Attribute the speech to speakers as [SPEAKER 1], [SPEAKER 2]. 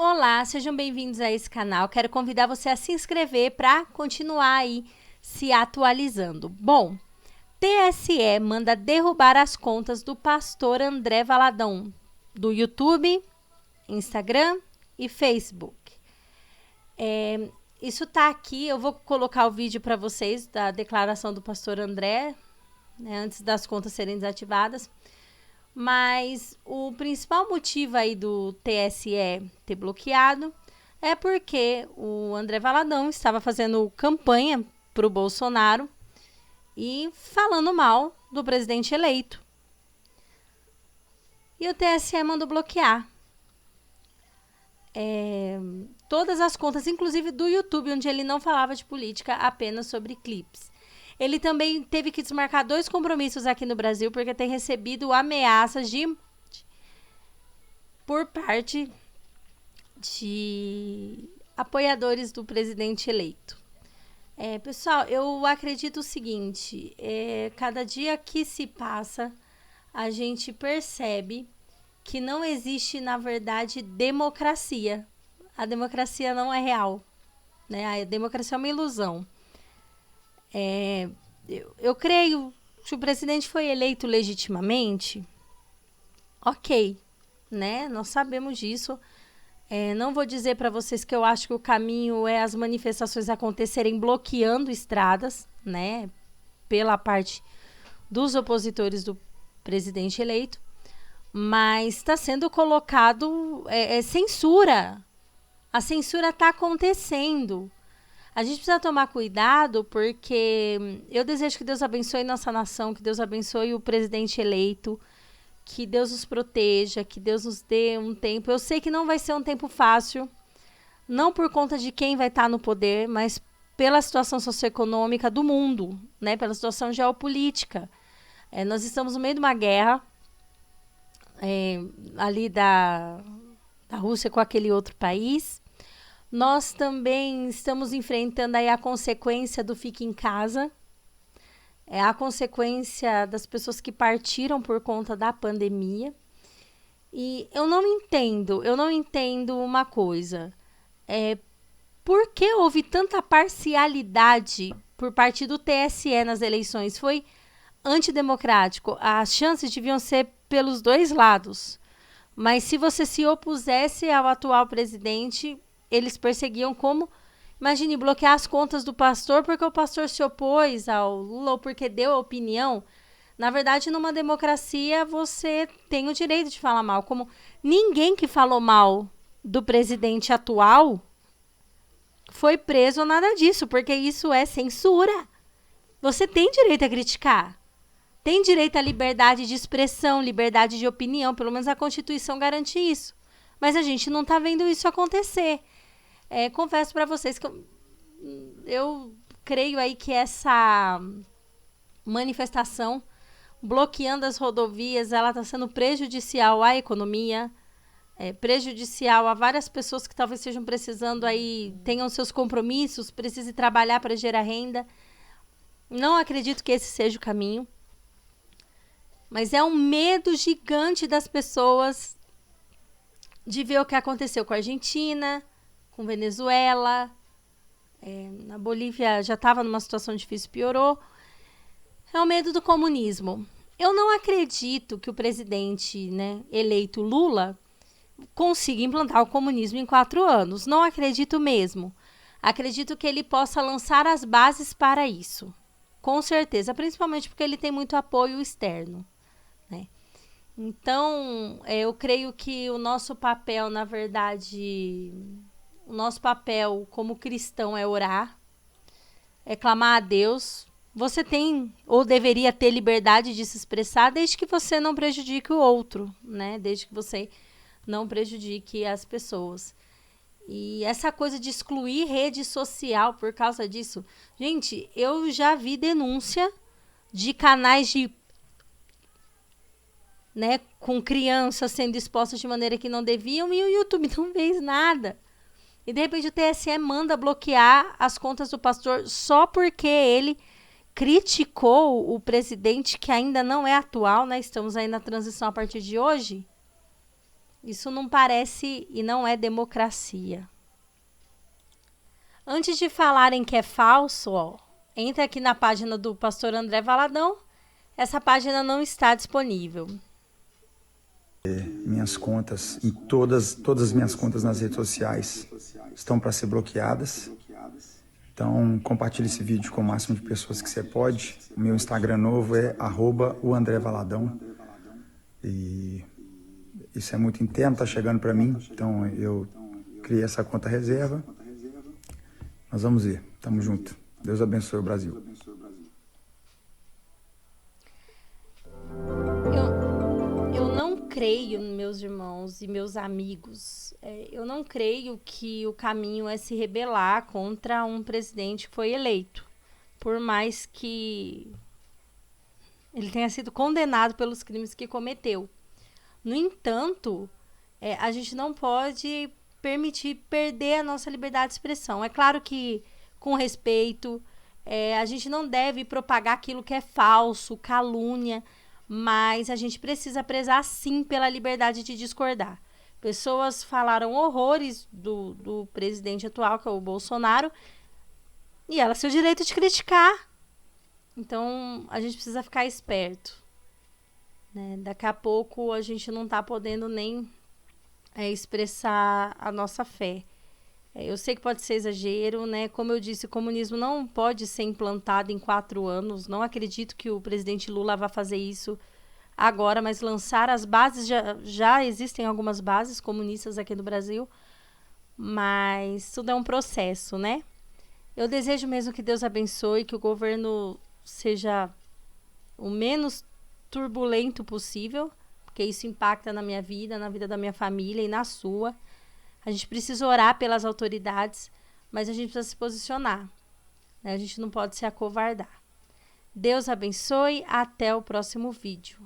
[SPEAKER 1] Olá, sejam bem-vindos a esse canal. Quero convidar você a se inscrever para continuar aí se atualizando. Bom, TSE manda derrubar as contas do pastor André Valadão do YouTube, Instagram e Facebook. Isso tá aqui, eu vou colocar o vídeo para vocês da declaração do pastor André, né, antes das contas serem desativadas. Mas o principal motivo aí do TSE ter bloqueado é porque o André Valadão estava fazendo campanha para o Bolsonaro e falando mal do presidente eleito. E o TSE mandou bloquear todas as contas, inclusive do YouTube, onde ele não falava de política, apenas sobre clipes. Ele também teve que desmarcar 2 compromissos aqui no Brasil, porque tem recebido ameaças por parte de apoiadores do presidente eleito. Pessoal, eu acredito o seguinte, cada dia que se passa, a gente percebe que não existe, na verdade, democracia. A democracia não é real, né? A democracia é uma ilusão. Eu creio que o presidente foi eleito legitimamente, ok, né? Nós sabemos disso. Não vou dizer para vocês que eu acho que o caminho é as manifestações acontecerem bloqueando estradas, né? Pela parte dos opositores do presidente eleito, mas está sendo colocado censura. A censura está acontecendo. A gente precisa tomar cuidado porque eu desejo que Deus abençoe nossa nação, que Deus abençoe o presidente eleito, que Deus nos proteja, que Deus nos dê um tempo. Eu sei que não vai ser um tempo fácil, não por conta de quem vai estar no poder, mas pela situação socioeconômica do mundo, né? Pela situação geopolítica. Nós estamos no meio de uma guerra ali da Rússia com aquele outro país. Nós também estamos enfrentando aí a consequência do fique em casa, a consequência das pessoas que partiram por conta da pandemia. E eu não entendo uma coisa. Por que houve tanta parcialidade por parte do TSE nas eleições? Foi antidemocrático. As chances deviam ser pelos 2 lados. Mas se você se opusesse ao atual presidente, eles perseguiam como, imagine, bloquear as contas do pastor porque o pastor se opôs ao Lula ou porque deu a opinião. Na verdade, numa democracia, você tem o direito de falar mal. Como ninguém que falou mal do presidente atual foi preso ou nada disso, porque isso é censura. Você tem direito a criticar. Tem direito à liberdade de expressão, liberdade de opinião. Pelo menos a Constituição garante isso. Mas a gente não está vendo isso acontecer. Confesso para vocês que eu creio aí que essa manifestação bloqueando as rodovias, ela está sendo prejudicial à economia, prejudicial a várias pessoas que talvez estejam precisando aí, tenham seus compromissos, precisem trabalhar para gerar renda. Não acredito que esse seja o caminho. Mas é um medo gigante das pessoas de ver o que aconteceu com a Argentina, com Venezuela, na Bolívia já estava numa situação difícil, piorou. É o medo do comunismo. Eu não acredito que o presidente, né, eleito Lula consiga implantar o comunismo em 4 anos. Não acredito mesmo. Acredito que ele possa lançar as bases para isso. Com certeza, principalmente porque ele tem muito apoio externo. Né? Então, eu creio que o nosso papel, na verdade, o nosso papel como cristão é orar, é clamar a Deus. Você tem ou deveria ter liberdade de se expressar desde que você não prejudique o outro, né? Desde que você não prejudique as pessoas. E essa coisa de excluir rede social por causa disso. Gente, eu já vi denúncia de canais de, né, com crianças sendo expostas de maneira que não deviam e o YouTube não fez nada. E de repente o TSE manda bloquear as contas do pastor só porque ele criticou o presidente que ainda não é atual, né? Estamos aí na transição a partir de hoje. Isso não parece e não é democracia. Antes de falarem que é falso, ó, entra aqui na página do pastor André Valadão. Essa página não está disponível.
[SPEAKER 2] Minhas contas, em todas as minhas contas nas redes sociais estão para ser bloqueadas. Então, compartilhe esse vídeo com o máximo de pessoas que você pode. O meu Instagram novo é @oandrevaladão. E isso é muito interno, tá chegando para mim. Então, eu criei essa conta reserva. Nós vamos ver. Tamo junto. Deus abençoe o Brasil.
[SPEAKER 1] Eu não creio, meus irmãos e meus amigos, eu não creio que o caminho é se rebelar contra um presidente que foi eleito, por mais que ele tenha sido condenado pelos crimes que cometeu. No entanto, a gente não pode permitir perder a nossa liberdade de expressão. É claro que, com respeito, a gente não deve propagar aquilo que é falso, calúnia, mas a gente precisa prezar, sim, pela liberdade de discordar. Pessoas falaram horrores do presidente atual, que é o Bolsonaro, e elas têm o direito de criticar. Então, a gente precisa ficar esperto, né? Daqui a pouco a gente não está podendo nem expressar a nossa fé. Eu sei que pode ser exagero, né? Como eu disse, o comunismo não pode ser implantado em 4 anos. Não acredito que o presidente Lula vá fazer isso agora, mas lançar as bases, já existem algumas bases comunistas aqui no Brasil, mas tudo é um processo, né? Eu desejo mesmo que Deus abençoe, que o governo seja o menos turbulento possível, porque isso impacta na minha vida, na vida da minha família e na sua. A gente precisa orar pelas autoridades, mas a gente precisa se posicionar, né? A gente não pode se acovardar. Deus abençoe. Até o próximo vídeo.